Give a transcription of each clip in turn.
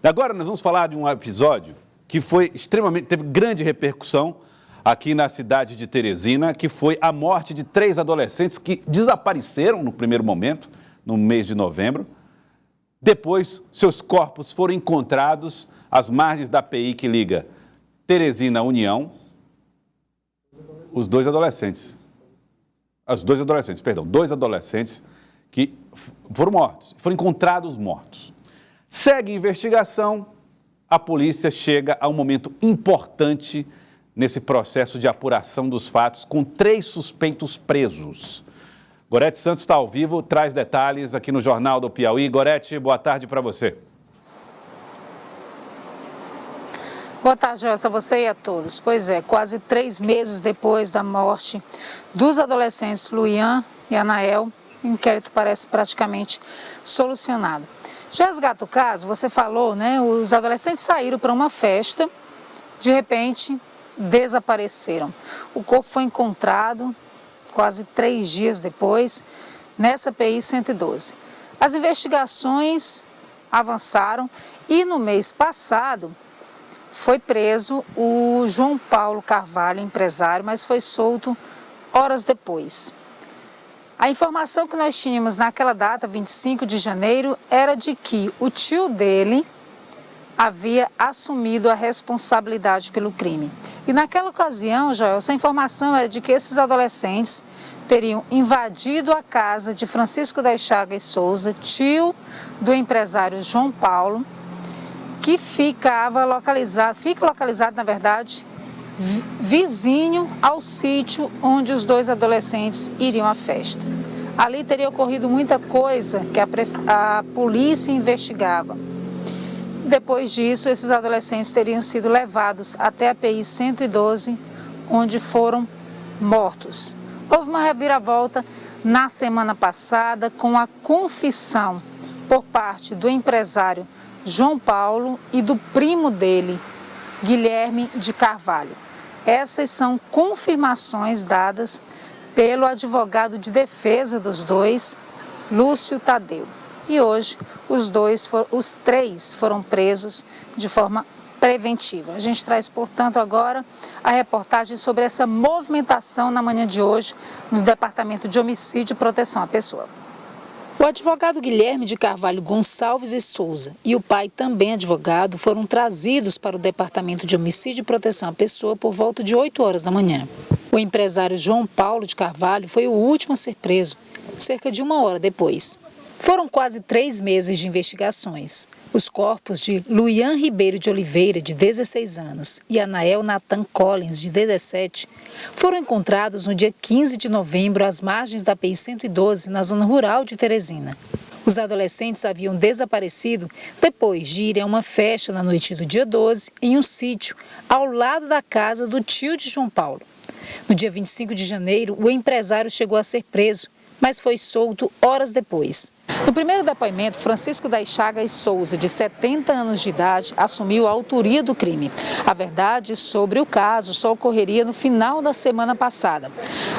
Agora nós vamos falar de um episódio que teve grande repercussão aqui na cidade de Teresina, que foi a morte de 3 adolescentes que desapareceram no primeiro momento, no mês de novembro. Depois, seus corpos foram encontrados às margens da PI que liga Teresina à União. Dois adolescentes que foram mortos, foram encontrados mortos. Segue a investigação, a polícia chega a um momento importante nesse processo de apuração dos fatos, com 3 suspeitos presos. Gorete Santos está ao vivo, traz detalhes aqui no Jornal do Piauí. Gorete, boa tarde para você. Boa tarde, Joelson, a você e a todos. Pois é, quase 3 meses depois da morte dos adolescentes Luian e Anael, o inquérito parece praticamente solucionado. Já resgata o caso, você falou, né? Os adolescentes saíram para uma festa, de repente desapareceram. O corpo foi encontrado quase 3 dias depois, nessa PI 112. As investigações avançaram e no mês passado foi preso o João Paulo Carvalho, empresário, mas foi solto horas depois. A informação que nós tínhamos naquela data, 25 de janeiro, era de que o tio dele havia assumido a responsabilidade pelo crime. E naquela ocasião, Joel, essa informação era de que esses adolescentes teriam invadido a casa de Francisco das Chagas Souza, tio do empresário João Paulo, que fica localizado, na verdade, vizinho ao sítio onde os 2 adolescentes iriam à festa. Ali teria ocorrido muita coisa que a polícia investigava. Depois disso, esses adolescentes teriam sido levados até a PI 112, onde foram mortos. Houve uma reviravolta na semana passada com a confissão por parte do empresário João Paulo e do primo dele, Guilherme de Carvalho. Essas são confirmações dadas pelo advogado de defesa dos 2, Lúcio Tadeu. E hoje os 3 foram presos de forma preventiva. A gente traz, portanto, agora a reportagem sobre essa movimentação na manhã de hoje no Departamento de Homicídio e Proteção à Pessoa. O advogado Guilherme de Carvalho Gonçalves e Souza e o pai, também advogado, foram trazidos para o Departamento de Homicídio e Proteção à Pessoa por volta de 8 horas da manhã. O empresário João Paulo de Carvalho foi o último a ser preso, cerca de 1 hora depois. Foram quase 3 meses de investigações. Os corpos de Luian Ribeiro de Oliveira, de 16 anos, e Anael Nathan Collins, de 17, foram encontrados no dia 15 de novembro às margens da PI 112, na zona rural de Teresina. Os adolescentes haviam desaparecido depois de irem a uma festa na noite do dia 12, em um sítio, ao lado da casa do tio de João Paulo. No dia 25 de janeiro, o empresário chegou a ser preso, mas foi solto horas depois. No primeiro depoimento, Francisco das Chagas Souza, de 70 anos de idade, assumiu a autoria do crime. A verdade sobre o caso só ocorreria no final da semana passada.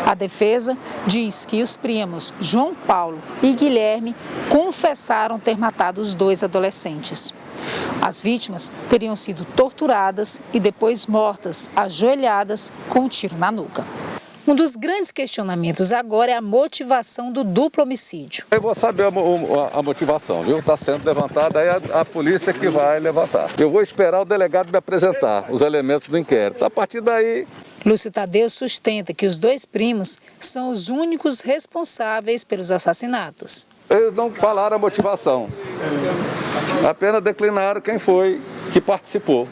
A defesa diz que os primos João Paulo e Guilherme confessaram ter matado os 2 adolescentes. As vítimas teriam sido torturadas e depois mortas, ajoelhadas, com um tiro na nuca. Um dos grandes questionamentos agora é a motivação do duplo homicídio. Eu vou saber a motivação, viu? Está sendo levantada, aí a polícia que vai levantar. Eu vou esperar o delegado me apresentar os elementos do inquérito. A partir daí... Lúcio Tadeu sustenta que os 2 primos são os únicos responsáveis pelos assassinatos. Eles não falaram a motivação, apenas declinaram quem foi que participou.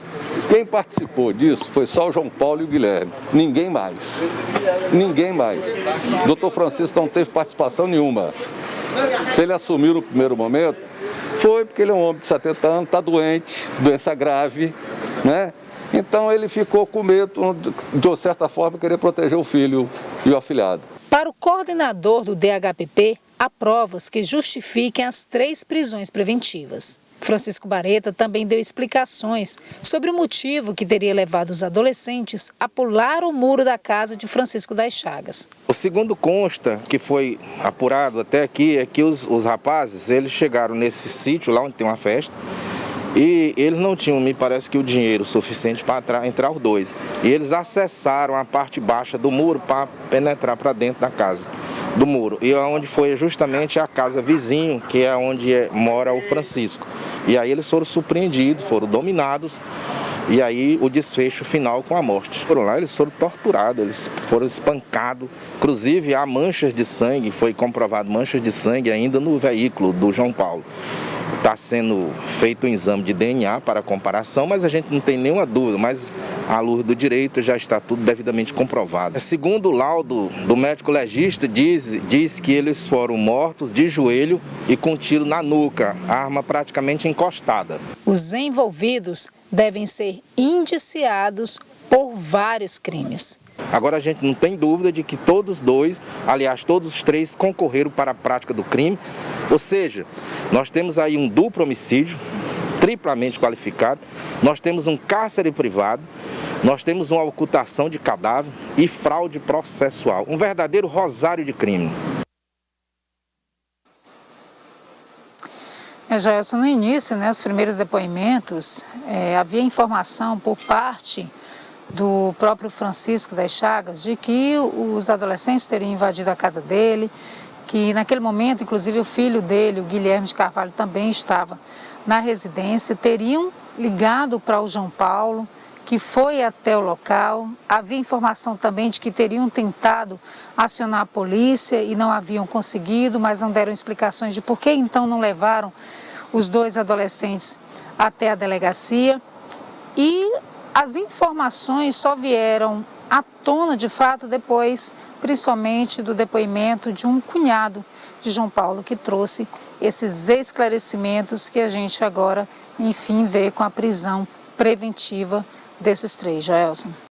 Quem participou disso foi só o João Paulo e o Guilherme, ninguém mais. Ninguém mais. O doutor Francisco não teve participação nenhuma. Se ele assumiu no primeiro momento, foi porque ele é um homem de 70 anos, está doente, doença grave, né? Então ele ficou com medo, de certa forma, querer proteger o filho e o afilhado. Para o coordenador do DHPP, há provas que justifiquem as 3 prisões preventivas. Francisco Bareta também deu explicações sobre o motivo que teria levado os adolescentes a pular o muro da casa de Francisco das Chagas. O segundo consta, que foi apurado até aqui, é que os rapazes eles chegaram nesse sítio, lá onde tem uma festa, E eles não tinham, me parece que o dinheiro suficiente para entrar os dois. E eles acessaram a parte baixa do muro para penetrar para dentro da casa do muro. E onde foi justamente a casa vizinho, que é onde mora o Francisco. E aí eles foram surpreendidos, foram dominados. E aí o desfecho final com a morte. Foram lá, eles foram torturados, eles foram espancados. Inclusive há manchas de sangue, foi comprovado manchas de sangue ainda no veículo do João Paulo. Está sendo feito um exame de DNA para comparação, mas a gente não tem nenhuma dúvida, mas à luz do direito já está tudo devidamente comprovado. Segundo o laudo do médico legista, diz que eles foram mortos de joelho e com tiro na nuca, a arma praticamente encostada. Os envolvidos devem ser indiciados por vários crimes. Agora a gente não tem dúvida de que todos dois, aliás, todos os três concorreram para a prática do crime. Ou seja, nós temos aí um duplo homicídio, triplamente qualificado, nós temos um cárcere privado, nós temos uma ocultação de cadáver e fraude processual. Um verdadeiro rosário de crime. Jailson, no início, os primeiros depoimentos, havia informação por parte do próprio Francisco das Chagas de que os adolescentes teriam invadido a casa dele, que naquele momento, inclusive, o filho dele, o Guilherme de Carvalho, também estava na residência, teriam ligado para o João Paulo, que foi até o local. Havia informação também de que teriam tentado acionar a polícia e não haviam conseguido, mas não deram explicações de por que então não levaram os dois adolescentes até a delegacia. E as informações só vieram à tona, de fato, depois, principalmente do depoimento de um cunhado de João Paulo, que trouxe esses esclarecimentos que a gente agora, enfim, vê com a prisão preventiva desses três, Jailson.